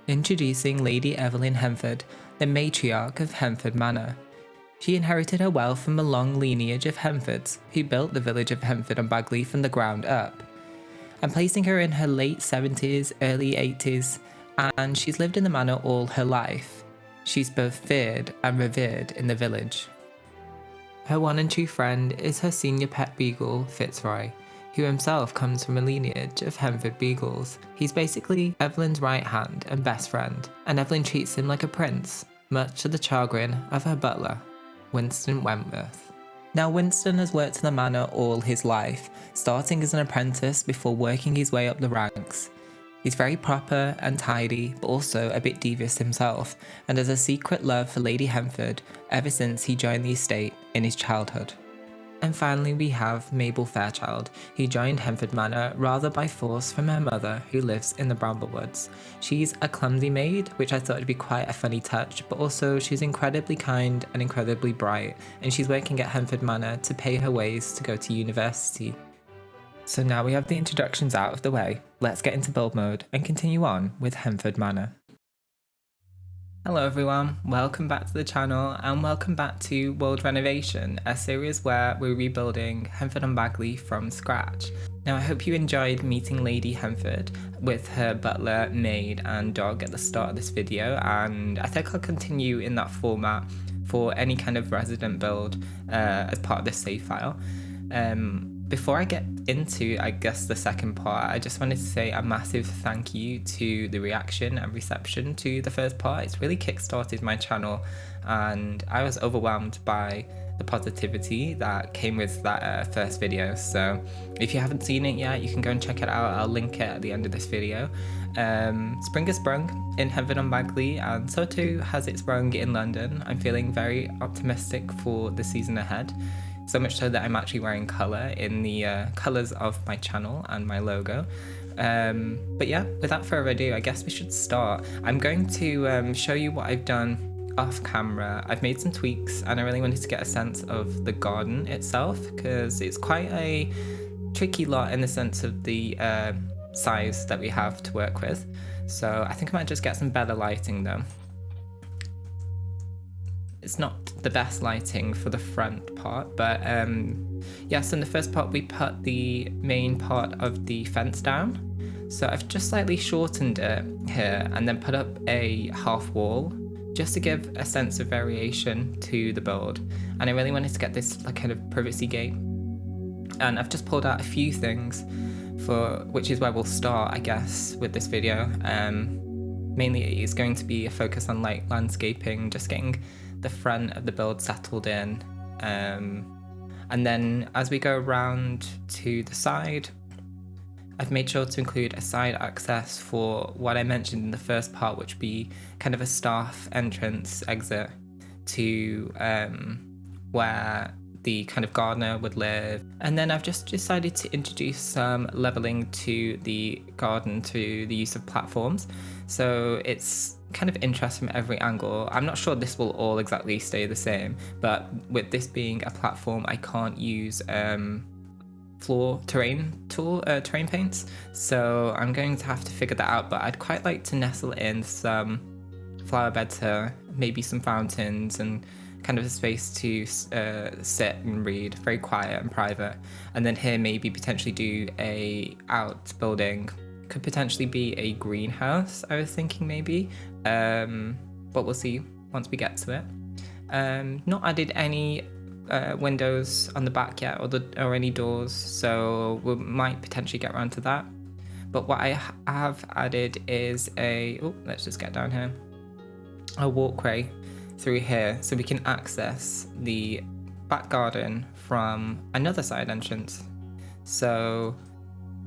Introducing Lady Evelyn Henford, the matriarch of Henford Manor. She inherited her wealth from a long lineage of Henfords who built the village of Henford-on-Bagley from the ground up. I'm placing her in her late 70s, early 80s, and she's lived in the manor all her life. She's both feared and revered in the village. Her one and true friend is her senior pet beagle, Fitzroy, who himself comes from a lineage of Henford beagles. He's basically Evelyn's right hand and best friend, and Evelyn treats him like a prince, much to the chagrin of her butler, Winston Wentworth. Now Winston has worked in the manor all his life, starting as an apprentice before working his way up the ranks. He's very proper and tidy, but also a bit devious himself, and has a secret love for Lady Henford ever since he joined the estate in his childhood. And finally we have Mabel Fairchild, who joined Henford Manor rather by force from her mother, who lives in the Bramblewoods. She's a clumsy maid, which I thought would be quite a funny touch, but also she's incredibly kind and incredibly bright, and she's working at Henford Manor to pay her ways to go to university. So now we have the introductions out of the way, let's get into build mode and continue on with Henford Manor. Hello everyone, welcome back to the channel and welcome back to World Renovation, a series where we're rebuilding Henford-on-Bagley from scratch. Now I hope you enjoyed meeting Lady Henford with her butler, maid and dog at the start of this video, and I think I'll continue in that format for any kind of resident build as part of this save file. Before I get into, I guess, the second part, I just wanted to say a massive thank you to the reaction and reception to the first part. It's really kickstarted my channel and I was overwhelmed by the positivity that came with that first video. So if you haven't seen it yet, you can go and check it out. I'll link it at the end of this video. Spring has sprung in Henford-on-Bagley and so too has it sprung in London. I'm feeling very optimistic for the season ahead. So much so that I'm actually wearing colour in the colours of my channel and my logo. But yeah, without further ado, I guess we should start. I'm going to show you what I've done off camera. I've made some tweaks and I really wanted to get a sense of the garden itself because it's quite a tricky lot in the sense of the size that we have to work with. So I think I might just get some better lighting though. It's not the best lighting for the front part, but yes, in the first part we put the main part of the fence down. So I've just slightly shortened it here and then put up a half wall just to give a sense of variation to the build. And I really wanted to get this like kind of privacy gate. And I've just pulled out a few things which is where we'll start, I guess, with this video. Mainly it's going to be a focus on like landscaping, just getting the front of the build settled in, and then as we go around to the side, I've made sure to include a side access for what I mentioned in the first part, which would be kind of a staff entrance exit to where the kind of gardener would live. And then I've just decided to introduce some leveling to the garden through the use of platforms. So it's kind of interest from every angle. I'm not sure this will all exactly stay the same, but with this being a platform, I can't use floor terrain paints. So I'm going to have to figure that out, but I'd quite like to nestle in some flower beds here, maybe some fountains and kind of a space to sit and read, very quiet and private. And then here maybe potentially do a outbuilding. Could potentially be a greenhouse, I was thinking maybe, but we'll see once we get to it. Not added any windows on the back yet or any doors, so we might potentially get around to that. But what I have added is let's just get down here, a walkway through here so we can access the back garden from another side entrance. So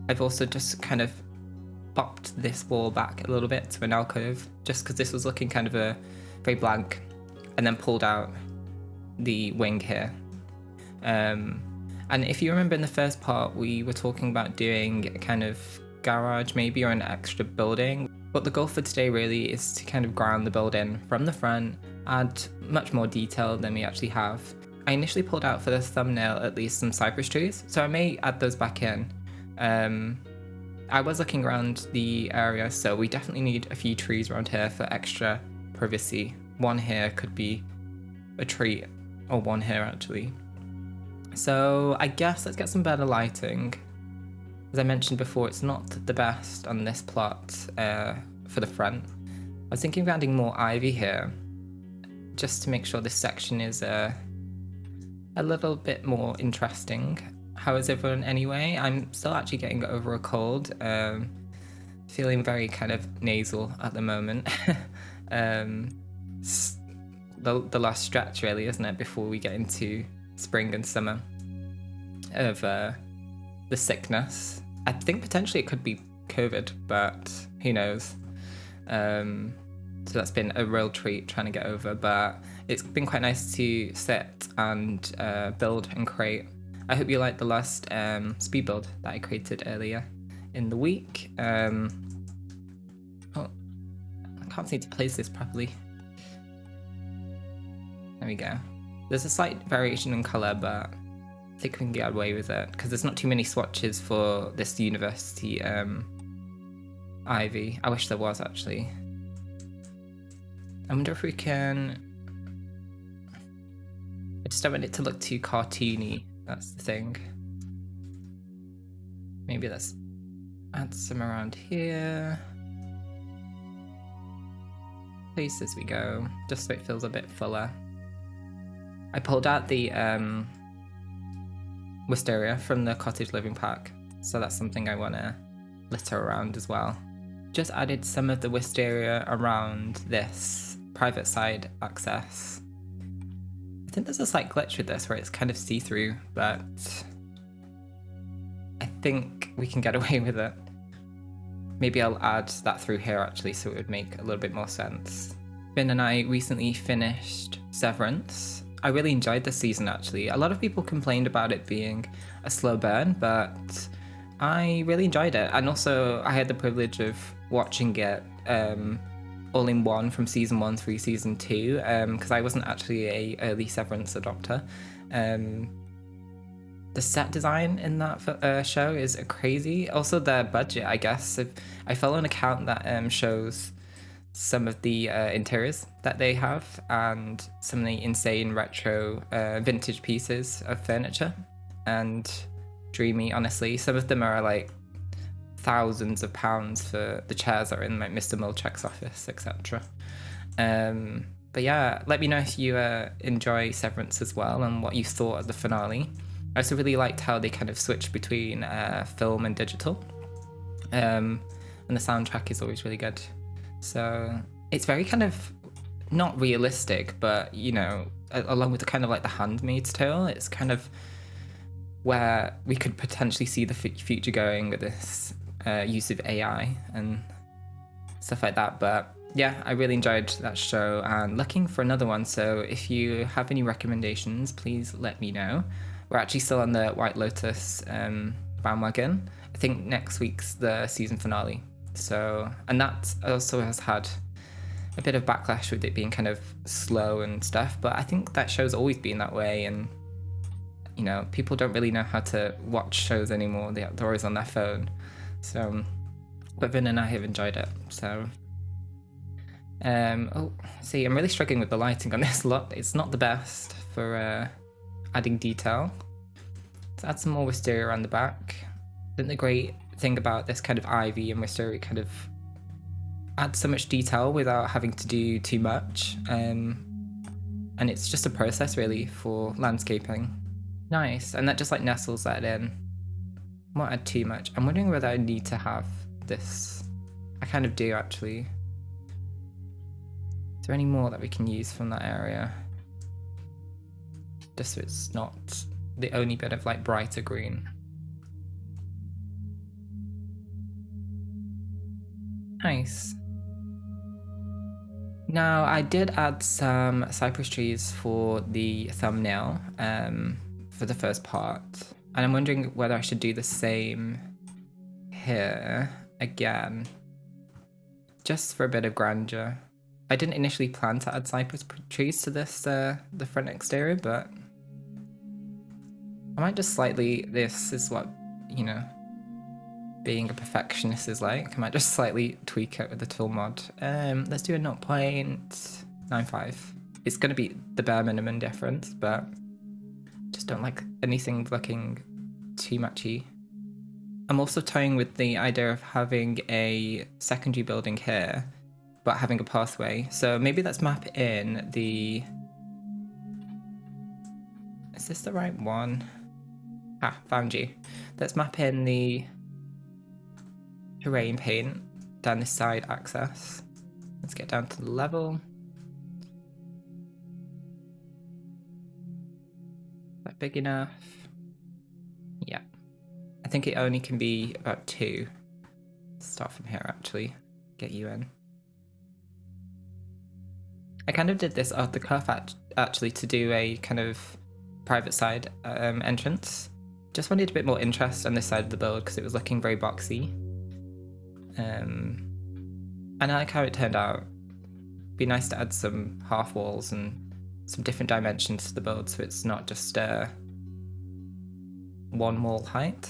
I've also just kind of bopped this wall back a little bit to an alcove just because this was looking kind of very blank, and then pulled out the wing here. And if you remember in the first part we were talking about doing a kind of garage maybe or an extra building, but the goal for today really is to kind of ground the building from the front, add much more detail than we actually have. I initially pulled out for the thumbnail at least some cypress trees, so I may add those back in. I was looking around the area, so we definitely need a few trees around here for extra privacy. One here could be a treat, or one here actually. So I guess let's get some better lighting. As I mentioned before, it's not the best on this plot for the front. I was thinking of adding more ivy here, just to make sure this section is a little bit more interesting. How is everyone anyway? I'm still actually getting over a cold. Feeling very kind of nasal at the moment. The last stretch really, isn't it, before we get into spring and summer of the sickness. I think potentially it could be COVID, but who knows. So that's been a real treat trying to get over, but it's been quite nice to sit and build and create. I hope you liked the last speed build that I created earlier in the week. Oh, I can't seem to place this properly. There we go. There's a slight variation in colour, but I think we can get away with it because there's not too many swatches for this university ivy. I wish there was actually. I wonder if we can... I just don't want it to look too cartoony, that's the thing. Maybe let's add some around here. Place as we go, just so it feels a bit fuller. I pulled out the wisteria from the cottage living pack, so that's something I want to litter around as well. Just added some of the wisteria around this private side access. I think there's a slight glitch with this where it's kind of see-through, but I think we can get away with it. Maybe I'll add that through here actually, so it would make a little bit more sense. Finn and I recently finished Severance. I really enjoyed this season actually. A lot of people complained about it being a slow burn, but I really enjoyed it. And also I had the privilege of watching it all in one from season 1 through season 2, because I wasn't actually a early Severance adopter. The set design in that show is crazy. Also the budget, I guess. I follow an account that shows some of the interiors that they have and some of the insane retro vintage pieces of furniture, and dreamy, honestly. Some of them are like thousands of pounds for the chairs that are in like Mr. Milchek's office, etc. But yeah, let me know if you enjoy Severance as well and what you thought of the finale. I also really liked how they kind of switched between film and digital, and the soundtrack is always really good. So it's very kind of not realistic, but you know, along with the kind of like the Handmaid's Tale, it's kind of where we could potentially see the future going with this use of AI and stuff like that. But yeah, I really enjoyed that show and looking for another one. So if you have any recommendations, please let me know. We're actually still on the White Lotus bandwagon. I think next week's the season finale. So, and that also has had a bit of backlash with it being kind of slow and stuff, but I think that show's always been that way, and you know, people don't really know how to watch shows anymore. They're always on their phone. So, but Vin and I have enjoyed it. So, oh, see, I'm really struggling with the lighting on this lot. It's not the best for adding detail. Let's add some more wisteria around the back. I think the great thing about this kind of ivy and wisteria kind of adds so much detail without having to do too much. And it's just a process really for landscaping. Nice, and that just like nestles that in. I won't add too much. I'm wondering whether I need to have this. I kind of do actually. Is there any more that we can use from that area? Just so it's not the only bit of like brighter green. Nice. Now I did add some cypress trees for the thumbnail for the first part, and I'm wondering whether I should do the same here again, just for a bit of grandeur. I didn't initially plan to add cypress trees to this the front exterior, but I might just slightly, this is what, you know, being a perfectionist is like. I might just slightly tweak it with the tool mod. Let's do a 0.95. It's going to be the bare minimum difference, but just don't like anything looking too muchy. I'm also toying with the idea of having a secondary building here, but having a pathway. So maybe let's map in the... Is this the right one? Ah, found you. Let's map in the terrain paint down this side access. Let's get down to the level. Is that big enough? Yeah. I think it only can be about 2. Start from here, actually. Get you in. I kind of did this off the cuff, actually, to do a kind of private side entrance. Just wanted a bit more interest on this side of the build because it was looking very boxy. And I like how it turned out. Be nice to add some half walls and some different dimensions to the build so it's not just one wall height.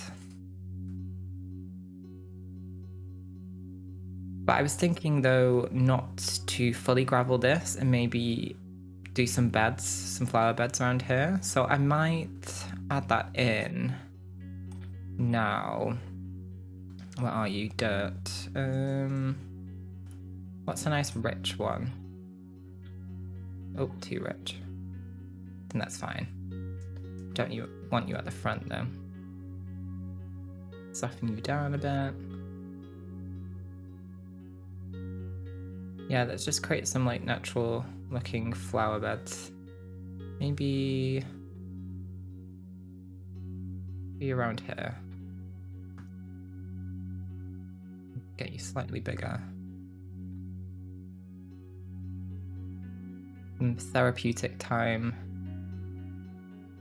But I was thinking though not to fully gravel this and maybe do some beds, some flower beds around here. So I might add that in now. What are you? Dirt. What's a nice rich one? Oh, too rich. And that's fine. Don't want you at the front though. Soften you down a bit. Yeah, let's just create some like natural looking flower beds. Maybe be around here. Get you slightly bigger. Some therapeutic time.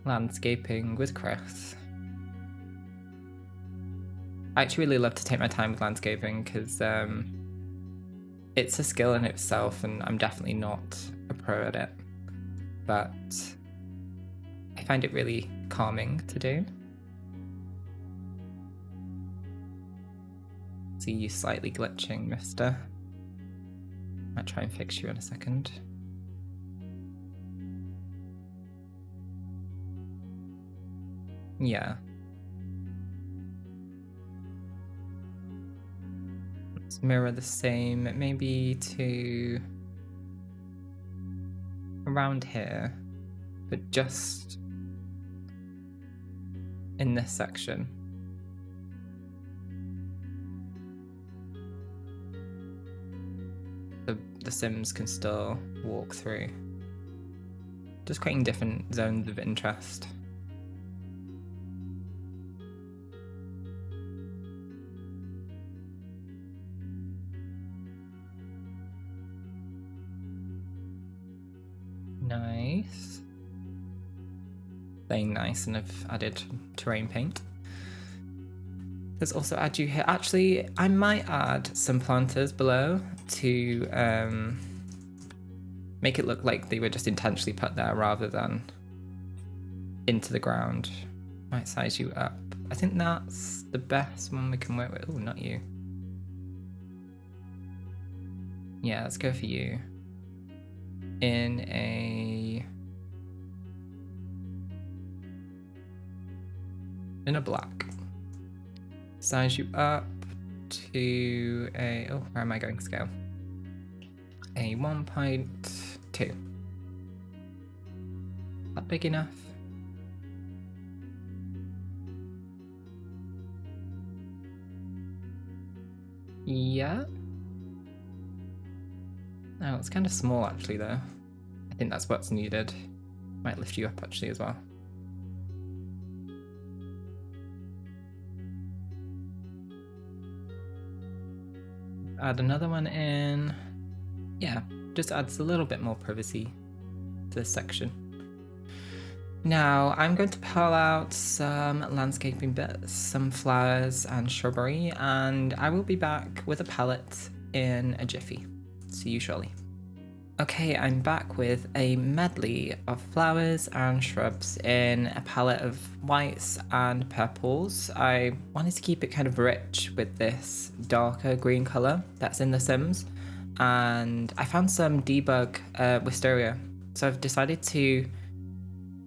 Landscaping with Chris. I actually really love to take my time with landscaping because it's a skill in itself and I'm definitely not a pro at it, but I find it really calming to do. See you slightly glitching, mister. Might try and fix you in a second. Yeah. Let's mirror the same, maybe to around here, but just in this section. The Sims can still walk through. Just creating different zones of interest. Nice. Saying nice, and I've added terrain paint. Let's also add you here. Actually, I might add some planters below to make it look like they were just intentionally put there rather than into the ground. Might size you up. I think that's the best one we can work with. Oh, not you. Yeah, let's go for you. In a black. Size you up to a, oh, where am I going scale? A 1.2. That big enough? Yeah. Oh, it's kind of small actually though. I think that's what's needed. Might lift you up actually as well. Add another one in. Yeah, just adds a little bit more privacy to this section. Now I'm going to pull out some landscaping bits, some flowers and shrubbery, and I will be back with a palette in a jiffy. See you shortly. Okay, I'm back with a medley of flowers and shrubs in a palette of whites and purples. I wanted to keep it kind of rich with this darker green colour that's in the Sims, and I found some debug wisteria, so I've decided to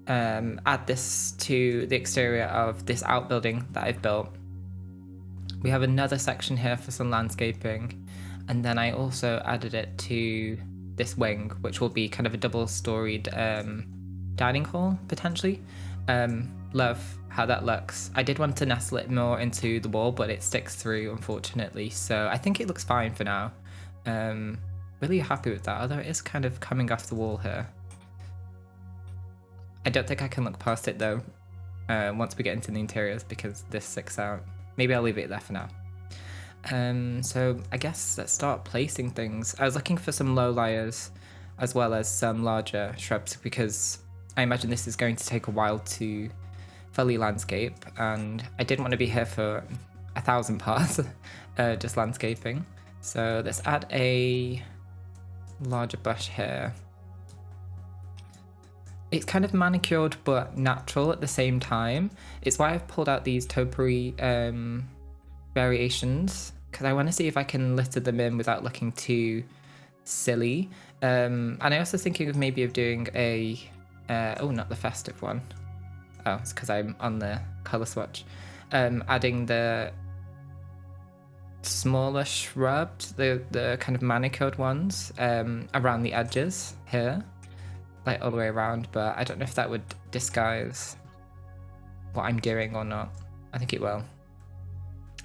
add this to the exterior of this outbuilding that I've built. We have another section here for some landscaping, and then I also added it to this wing, which will be kind of a double-storied dining hall, potentially. Love how that looks. I did want to nestle it more into the wall, but it sticks through, unfortunately, so I think it looks fine for now. Really happy with that, although it is kind of coming off the wall here. I don't think I can look past it, though, once we get into the interiors, because this sticks out. Maybe I'll leave it there for now. So I guess let's start placing things. I was looking for some low liars as well as some larger shrubs, because I imagine this is going to take a while to fully landscape, and I didn't want to be here for 1,000 parts just landscaping. So let's add a larger bush here. It's kind of manicured but natural at the same time. It's why I've pulled out these topiary variations, because I want to see if I can litter them in without looking too silly. And I also thinking of maybe of doing a oh, not the festive one. Oh, it's because I'm on the color swatch. Adding the smaller shrubs, the kind of manicured ones, around the edges here, like all the way around. But I don't know if that would disguise what I'm doing or not. I think it will.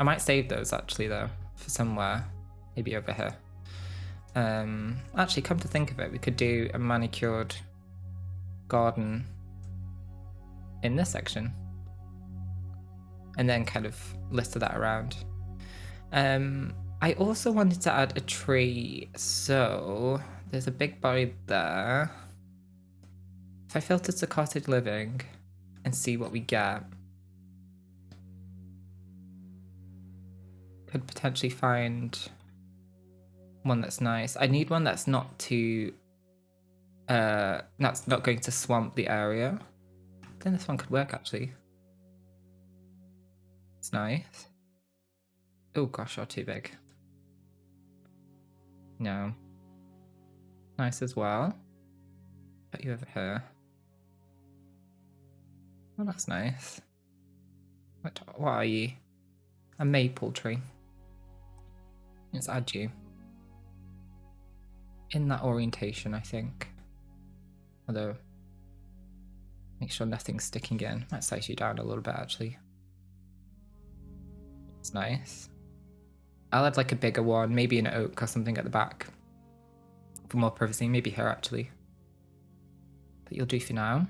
I might save those actually though for somewhere, maybe over here. Actually, come to think of it, we could do a manicured garden in this section and then kind of litter that around. I also wanted to add a tree, so there's a big body there. If I filter to cottage living and see what we get, could potentially find one that's nice. I need one that's not too that's not going to swamp the area. Then this one could work actually. It's nice. Oh gosh, you're too big. No. Nice as well. Put you over here. Oh, that's nice. What are you? A maple tree. Let's add you. In that orientation, I think. Although, make sure nothing's sticking in. Might size you down a little bit, actually. It's nice. I'll add like a bigger one, maybe an oak or something at the back. For more privacy, maybe here, actually. But you'll do for now.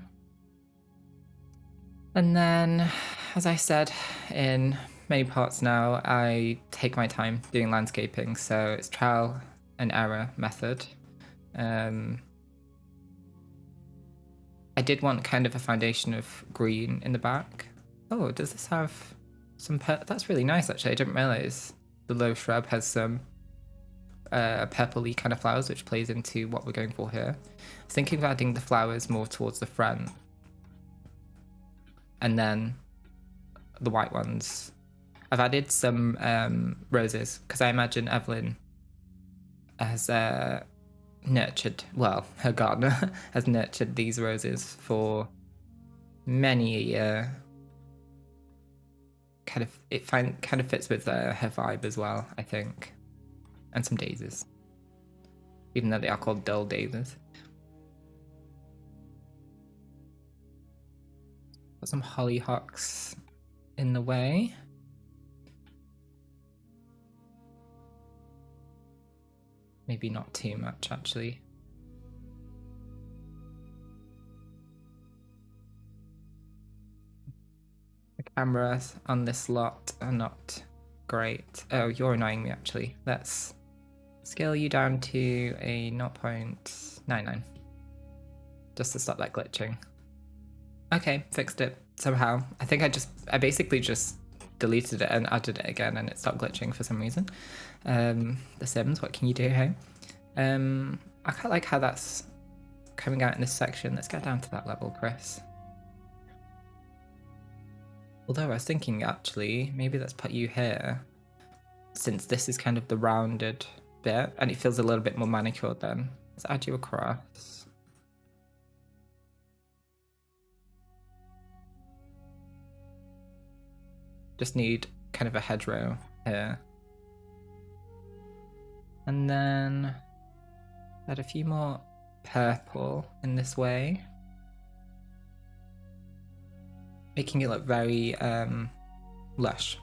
And then, as I said in many parts now, I take my time doing landscaping, so it's trial and error method. I did want kind of a foundation of green in the back. Oh, does this have some that's really nice actually. I didn't realize the low shrub has some purpley kind of flowers, which plays into what we're going for here. I was thinking of adding the flowers more towards the front, and then the white ones. I've added some roses because I imagine Evelyn has nurtured, well, her gardener has nurtured these roses for many a year. Kind of fits with her vibe as well, I think, and some daisies, even though they are called dull daisies. Got some hollyhocks in the way. Maybe not too much, actually. The cameras on this lot are not great. Oh, you're annoying me, actually. Let's scale you down to a 0.99. Just to stop that glitching. Okay, fixed it somehow. I think I basically just deleted it and added it again and it stopped glitching for some reason. The Sims, what can you do, hey? I quite like how that's coming out in this section. Let's get down to that level, Chris. Although I was thinking, actually, maybe let's put you here, since this is kind of the rounded bit, and it feels a little bit more manicured then. Let's add you across. Just need kind of a hedgerow here. And then add a few more purple in this way, making it look very lush.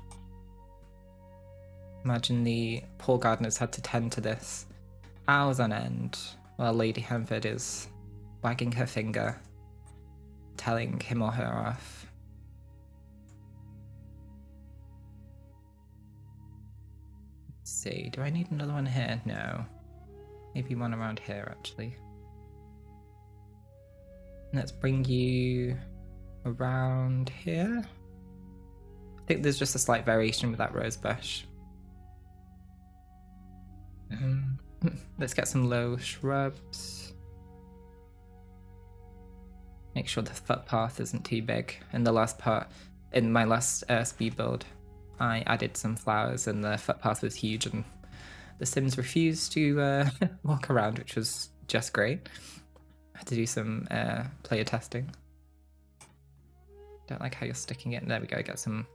Imagine the poor gardeners had to tend to this hours on end while Lady Henford is wagging her finger, telling him or her off. Let's see, do I need another one here? No. Maybe one around here, actually. Let's bring you around here. I think there's just a slight variation with that rose bush. Let's get some low shrubs. Make sure the footpath isn't too big. In the last part, in my last speed build, I added some flowers and the footpath was huge and the Sims refused to walk around, which was just great. I had to do some player testing. Don't like how you're sticking it. There we go, get some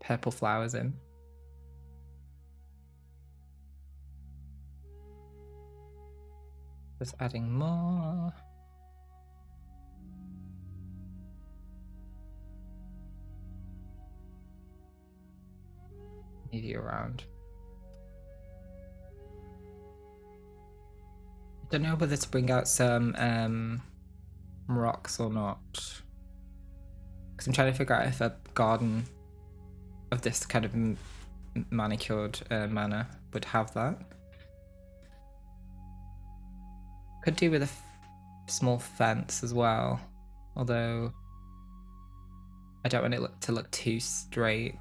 purple flowers in. Just adding more. Move you around. I don't know whether to bring out some rocks or not, because I'm trying to figure out if a garden of this kind of manicured manor would have that. Could do with a small fence as well, although I don't want it to look too straight.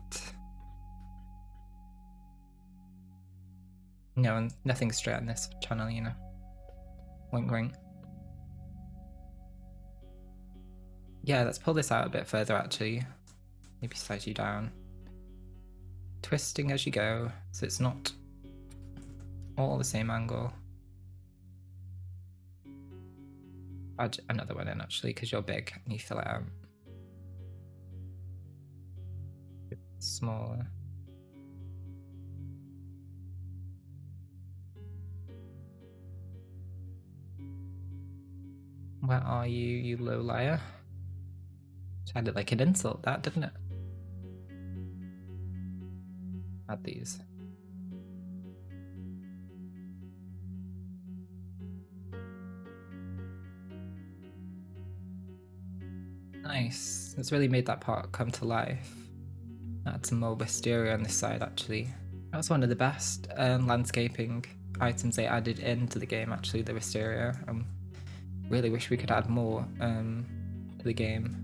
No, nothing's straight on this channel, you know. Wink wink. Yeah, let's pull this out a bit further actually. Maybe slide you down. Twisting as you go, so it's not all the same angle. Add another one in actually, because you're big and you fill it out. Smaller. Where are you, you low liar? Sounded like an insult, that, didn't it? Add these. Nice. It's really made that part come to life. Add some more wisteria on this side, actually. That was one of the best landscaping items they added into the game, actually, the wisteria. Really wish we could add more to the game.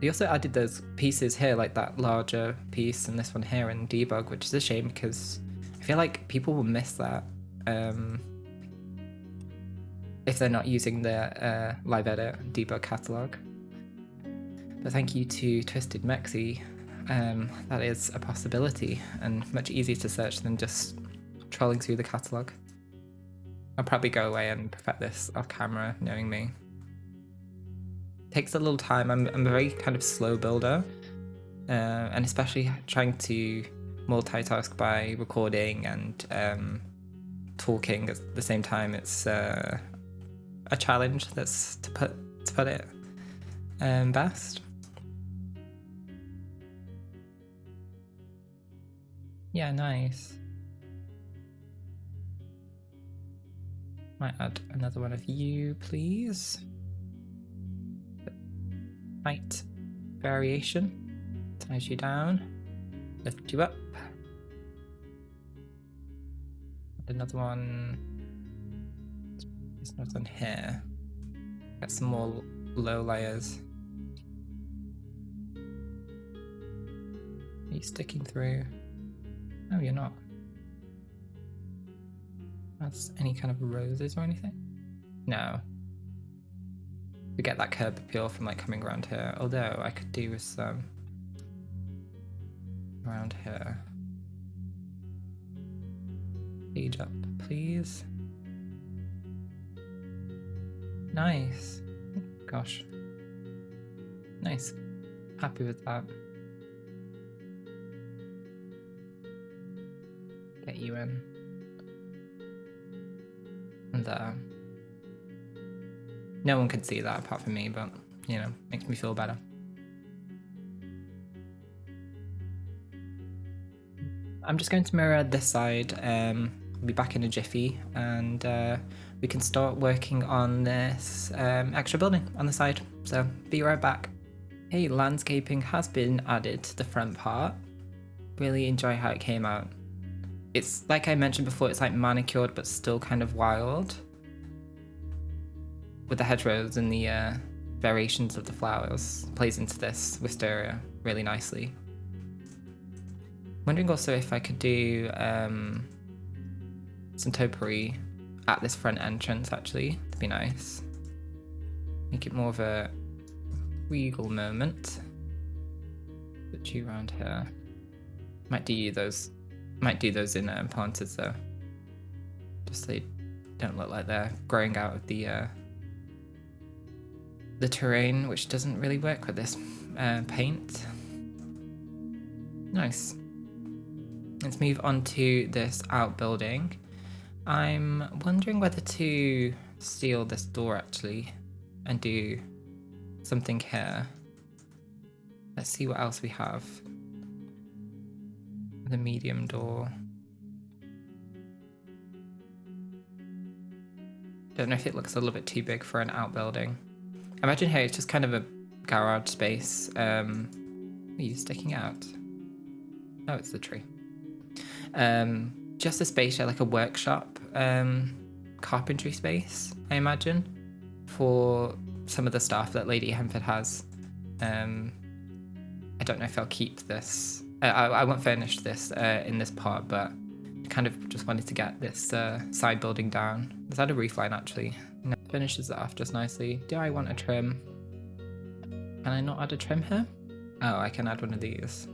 They also added those pieces here, like that larger piece and this one here in debug, which is a shame because I feel like people will miss that if they're not using the live edit debug catalog. But thank you to Twisted Mexi, that is a possibility and much easier to search than just trolling through the catalog. I'll probably go away and perfect this off camera, knowing me. Takes a little time. I'm a very kind of slow builder, and especially trying to multitask by recording and talking at the same time. It's a challenge. That's to put it best. Yeah, nice. Might add another one of you, please. Height variation. Ties you down. Lift you up. Add another one. There's another one here. Get some more low layers. Are you sticking through? No, you're not. has any kind of roses or anything? No. We get that curb appeal from like coming around here, although I could do with some around here. Page up, please. Nice. Gosh. Nice. Happy with that. Get you in. And there. No one can see that apart from me, but, you know, makes me feel better. I'm just going to mirror this side. I'll be back in a jiffy, and we can start working on this extra building on the side. So, be right back. Hey, landscaping has been added to the front part. Really enjoy how it came out. It's, like I mentioned before, it's like manicured, but still kind of wild. With the hedgerows and the variations of the flowers, plays into this wisteria really nicely. Wondering also if I could do some topiary at this front entrance, actually. That'd be nice. Make it more of a regal moment. Put you around here. Might do those in planters though. Just so they don't look like they're growing out of the terrain, which doesn't really work with this paint. Nice. Let's move on to this outbuilding. I'm wondering whether to seal this door actually and do something here. Let's see what else we have. The medium door. Don't know if it looks a little bit too big for an outbuilding. Imagine here it's just kind of a garage space. Are you sticking out? Oh, it's the tree. Just a space here, like a workshop, carpentry space, I imagine, for some of the stuff that Lady Henford has. I don't know if I'll keep this. I won't furnish this in this part, but kind of just wanted to get this side building down. Let's add a roof line actually. No, finishes it off just nicely. Do I want a trim? Can I not add a trim here? Oh, I can add one of these.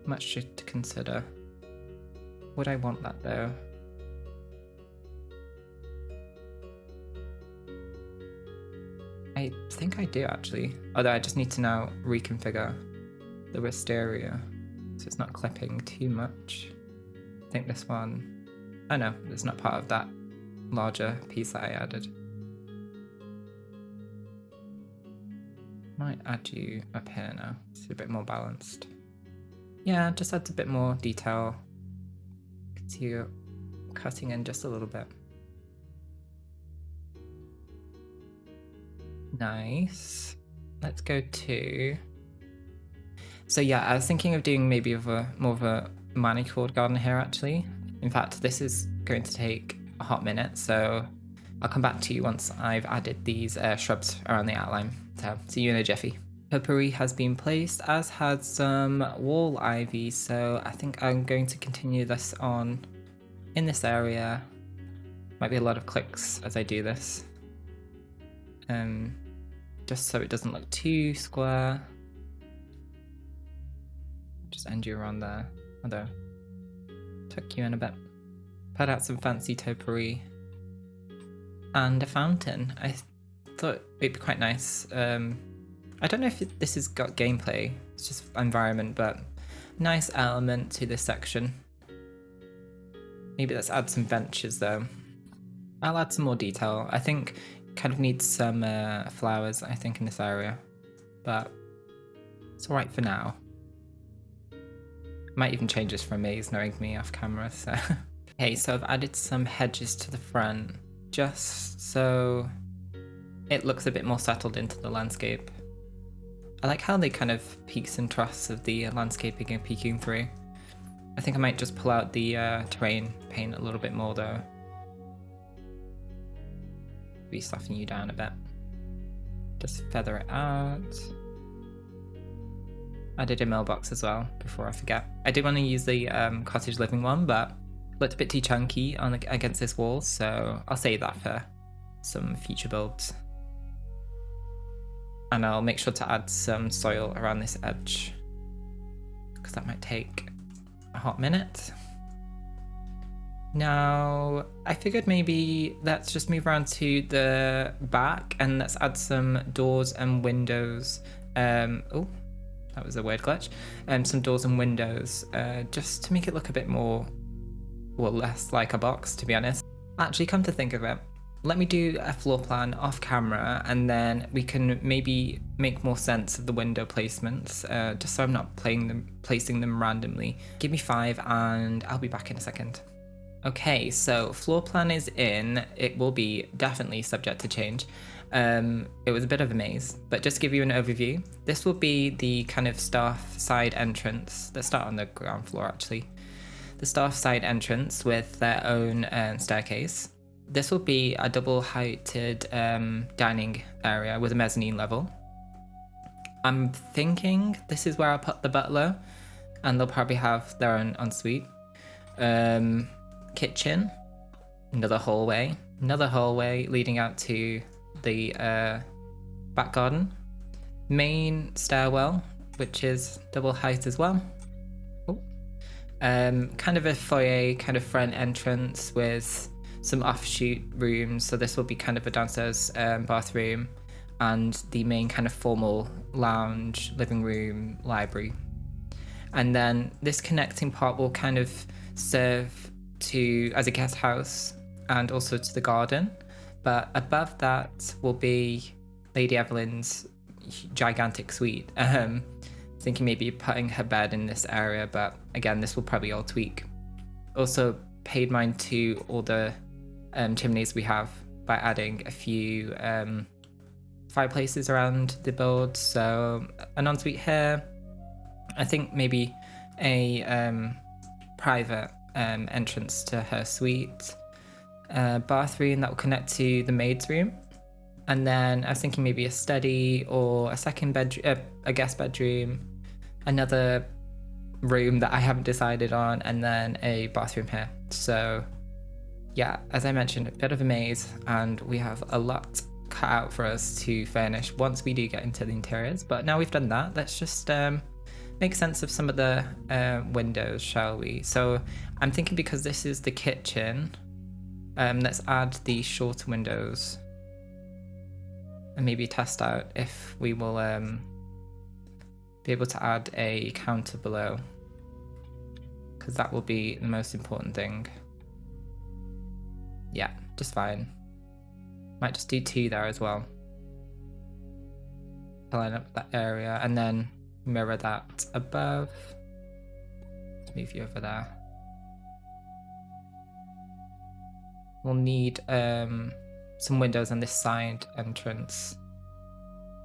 Much to consider. Would I want that though? I think I do actually. Although I just need to now reconfigure the wisteria so it's not clipping too much. I think this one, oh no, it's not part of that larger piece that I added. Might add you up here now, it's a bit more balanced. Yeah, just adds a bit more detail. You can see you're cutting in just a little bit. Nice. Let's go to... So yeah, I was thinking of doing maybe more of a manicured garden here actually. In fact, this is going to take a hot minute, so I'll come back to you once I've added these shrubs around the outline. So see you in a jiffy. Potpourri has been placed, as has some wall ivy, so I think I'm going to continue this on in this area. Might be a lot of clicks as I do this. Just so it doesn't look too square. Just end you around there, although tuck you in a bit. Put out some fancy topiary and a fountain. I thought it'd be quite nice. I don't know if this has got gameplay, it's just environment, but nice element to this section. Maybe let's add some benches though. I'll add some more detail. I think kind of needs some flowers, I think, in this area, but it's alright for now. Might even change this for a maze, knowing me off camera, so. Okay, so I've added some hedges to the front, just so it looks a bit more settled into the landscape. I like how they kind of peaks and troughs of the landscaping are peeking through. I think I might just pull out the terrain paint a little bit more though. Be softening you down a bit. Just feather it out. I did a mailbox as well before I forget. I did want to use the cottage living one, but looked a bit too chunky on against this wall, so I'll save that for some future builds. And I'll make sure to add some soil around this edge, because that might take a hot minute. Now, I figured maybe let's just move around to the back and let's add some doors and windows. Oh, that was a weird glitch. Some doors and windows, just to make it look a bit more, well, less like a box, to be honest. Actually, come to think of it, let me do a floor plan off camera and then we can maybe make more sense of the window placements, just so I'm not placing them randomly. Give me 5 and I'll be back in a second. Okay, so floor plan is in. It will be definitely subject to change. It was a bit of a maze, but just to give you an overview, this will be the kind of staff side entrance. Let's start on the ground floor actually. The staff side entrance with their own staircase. This will be a double-heighted dining area with a mezzanine level. I'm thinking this is where I'll put the butler, and they'll probably have their own ensuite. Kitchen, another hallway leading out to the back garden. Main stairwell, which is double height as well. Oh. Kind of a foyer, kind of front entrance with some offshoot rooms. So this will be kind of a downstairs bathroom and the main kind of formal lounge, living room, library. And then this connecting part will kind of serve as a guest house and also to the garden, but above that will be Lady Evelyn's gigantic suite. Thinking maybe putting her bed in this area, but again, this will probably all tweak. Also paid mind to all the chimneys we have by adding a few fireplaces around the build. So an ensuite here, I think maybe a private entrance to her suite, bathroom that will connect to the maid's room, and then I was thinking maybe a study or a second bedroom, a guest bedroom, another room that I haven't decided on, and then a bathroom here. So yeah, as I mentioned, a bit of a maze, and we have a lot cut out for us to furnish once we do get into the interiors. But now we've done that, let's just make sense of some of the windows, shall we? So I'm thinking because this is the kitchen, let's add the shorter windows and maybe test out if we will be able to add a counter below, because that will be the most important thing. Yeah, just fine. Might just do 2 there as well to line up that area, and then mirror that above. Let's move you over there. We'll need some windows on this side entrance.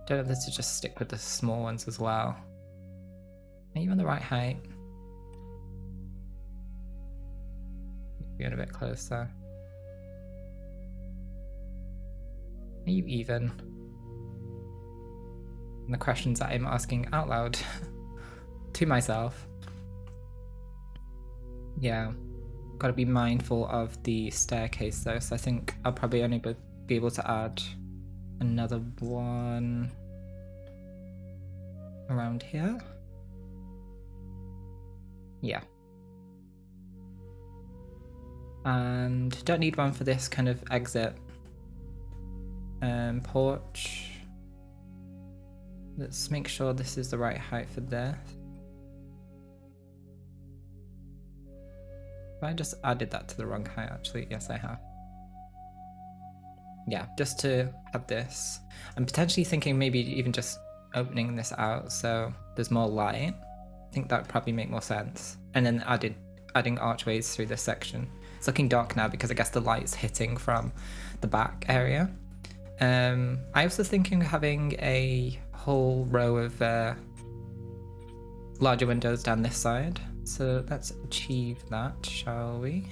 Don't know if to just stick with the small ones as well. Are you on the right height? Getting a bit closer. Are you even? And the questions that I'm asking out loud to myself. Yeah, gotta be mindful of the staircase though, so I think I'll probably only be able to add another one around here. Yeah. And don't need one for this kind of exit porch. Let's make sure this is the right height for this. I just added that to the wrong height actually. Yes, I have. Yeah, just to have this. I'm potentially thinking maybe even just opening this out so there's more light. I think that would probably make more sense. And then adding archways through this section. It's looking dark now because I guess the light's hitting from the back area. I was thinking of having a whole row of larger windows down this side. So let's achieve that, shall we?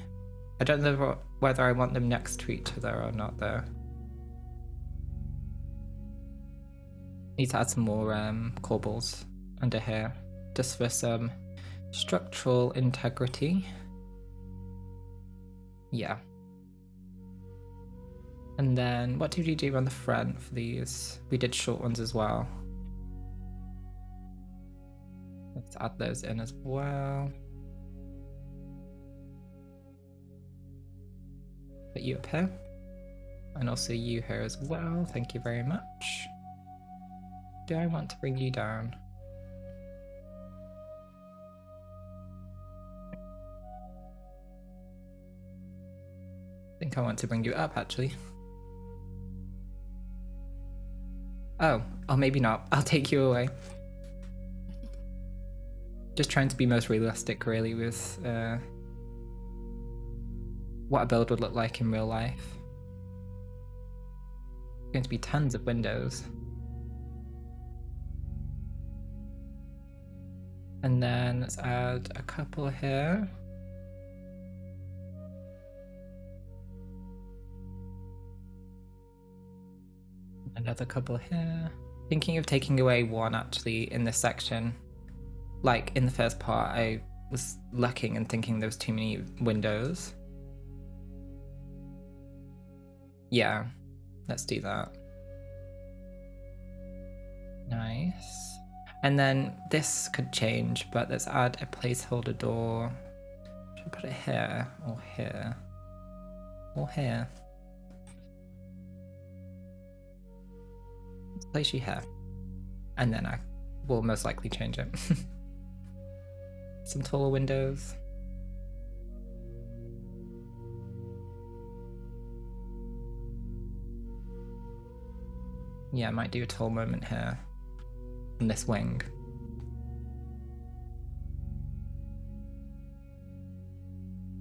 I don't know whether I want them next to each other or not though. Need to add some more corbels under here, just for some structural integrity. Yeah. And then what did we do on the front for these? We did short ones as well. Let's add those in as well. Put you up here. And also you here as well. Thank you very much. Do I want to bring you down? I think I want to bring you up actually. Oh, maybe not. I'll take you away. Just trying to be most realistic really with what a build would look like in real life. Going to be tons of windows. And then let's add a couple here. Another couple here. Thinking of taking away one actually in this section. Like in the first part, I was looking and thinking there was too many windows. Yeah, let's do that. Nice. And then this could change, but let's add a placeholder door. Should I put it here or here? Or here? Let's place you here. And then I will most likely change it. Some taller windows. Yeah, I might do a tall moment here on this wing.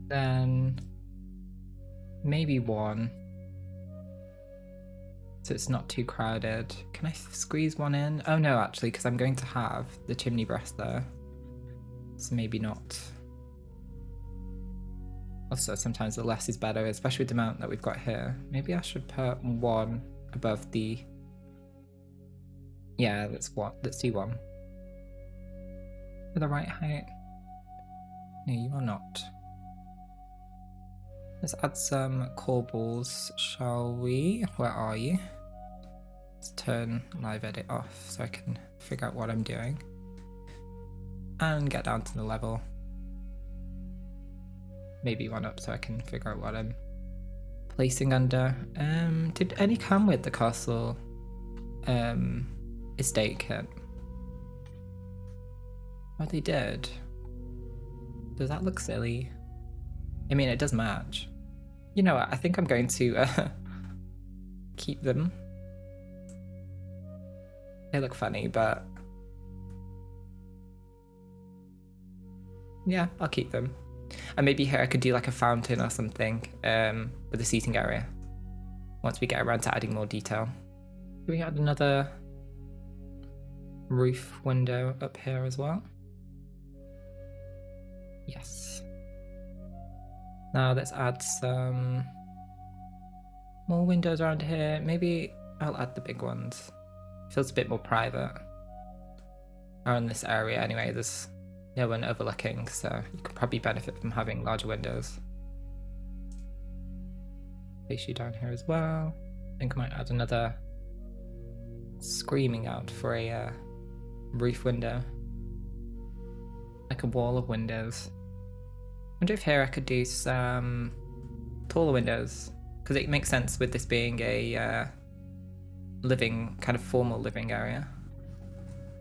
Then maybe one, so it's not too crowded. Can I squeeze one in? Oh no, actually, because I'm going to have the chimney breast there, so maybe not. Also, sometimes the less is better, especially with the amount that we've got here. Maybe I should put one above the... Yeah, let's do one. For the right height. No, you are not. Let's add some corbels, shall we? Where are you? Let's turn live edit off so I can figure out what I'm doing. And get down to the level. Maybe one up so I can figure out what I'm placing under. Did any come with the castle estate kit? Oh, they did. Does that look silly? I mean, it does match. You know what? I think I'm going to keep them. They look funny, but yeah, I'll keep them. And maybe here I could do like a fountain or something with the seating area once we get around to adding more detail. Do we add another roof window up here as well? Yes. Now let's add some more windows around here. Maybe I'll add the big ones. Feels a bit more private. Around this area anyway, there's no one overlooking, so you could probably benefit from having larger windows. Place you down here as well. I think I might add another screaming out for a roof window. Like a wall of windows. I wonder if here I could do some taller windows, because it makes sense with this being a living, kind of formal living area.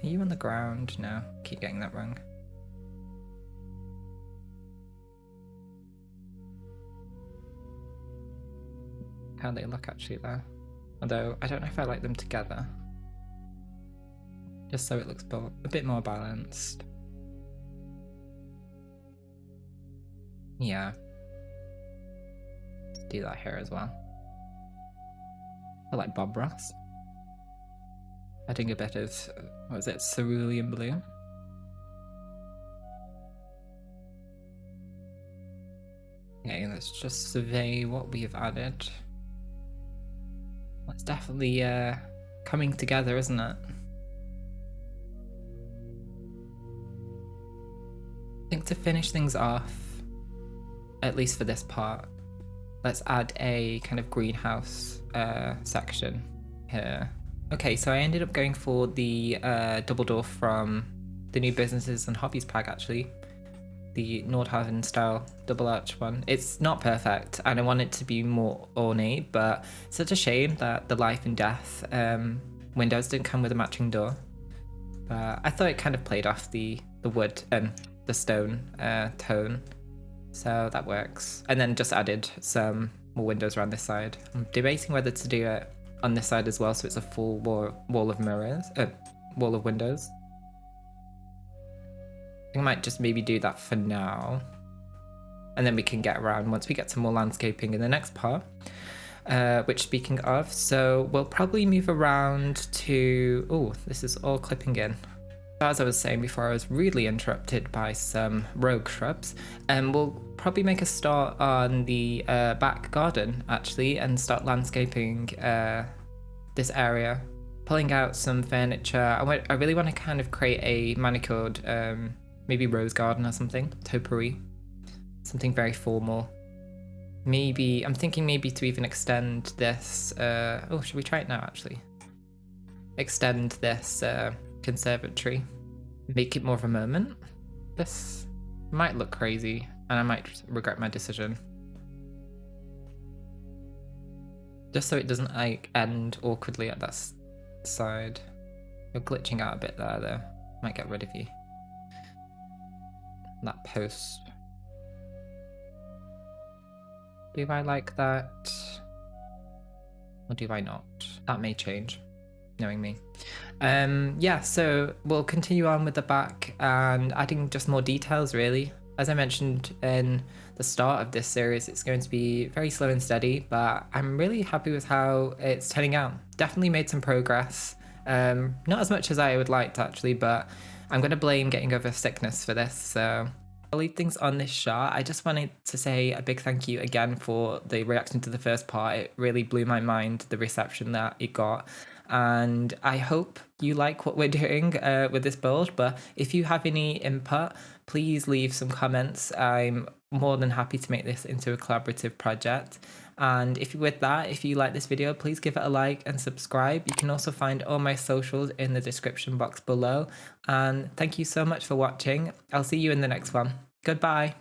Are you on the ground? No, keep getting that wrong. How they look actually there. Although, I don't know if I like them together. Just so it looks a bit more balanced. Yeah. Let's do that here as well. I like Bob Ross. Adding a bit of, what was it, cerulean blue. Okay, let's just survey what we have added. It's definitely coming together, isn't it? I think to finish things off, at least for this part, let's add a kind of greenhouse section here. Okay, so I ended up going for the double door from the new businesses and hobbies pack, actually. The Nordhaven style double arch one. It's not perfect and I want it to be more ornate, but it's such a shame that the life and death windows didn't come with a matching door. But I thought it kind of played off the wood and the stone tone, so that works. And then just added some more windows around this side. I'm debating whether to do it on this side as well, so it's a full wall of mirrors, wall of windows. I might just maybe do that for now, and then we can get around once we get some more landscaping in the next part. Which, speaking of, so we'll probably move around to... Oh, this is all clipping in. As I was saying before, I was rudely interrupted by some rogue shrubs, and we'll probably make a start on the back garden actually, and start landscaping this area, pulling out some furniture. I really want to kind of create a manicured maybe rose garden or something, topiary, something very formal. Maybe, I'm thinking maybe to even extend this, oh, should we try it now actually? Extend this conservatory, make it more of a moment. This might look crazy and I might regret my decision. Just so it doesn't like end awkwardly at that side. You're glitching out a bit there though, might get rid of you. That post. Do I like that? Or do I not? That may change, knowing me. Yeah, so we'll continue on with the back and adding just more details really. As I mentioned in the start of this series, it's going to be very slow and steady, but I'm really happy with how it's turning out. Definitely made some progress. Not as much as I would like to actually, but I'm going to blame getting over sickness for this, so I'll leave things on this shot. I just wanted to say a big thank you again for the reaction to the first part. It really blew my mind, the reception that it got. And I hope you like what we're doing with this build, but if you have any input, please leave some comments. I'm more than happy to make this into a collaborative project. And if you like this video, please give it a like and subscribe. You can also find all my socials in the description box below. And thank you so much for watching. I'll see you in the next one. Goodbye.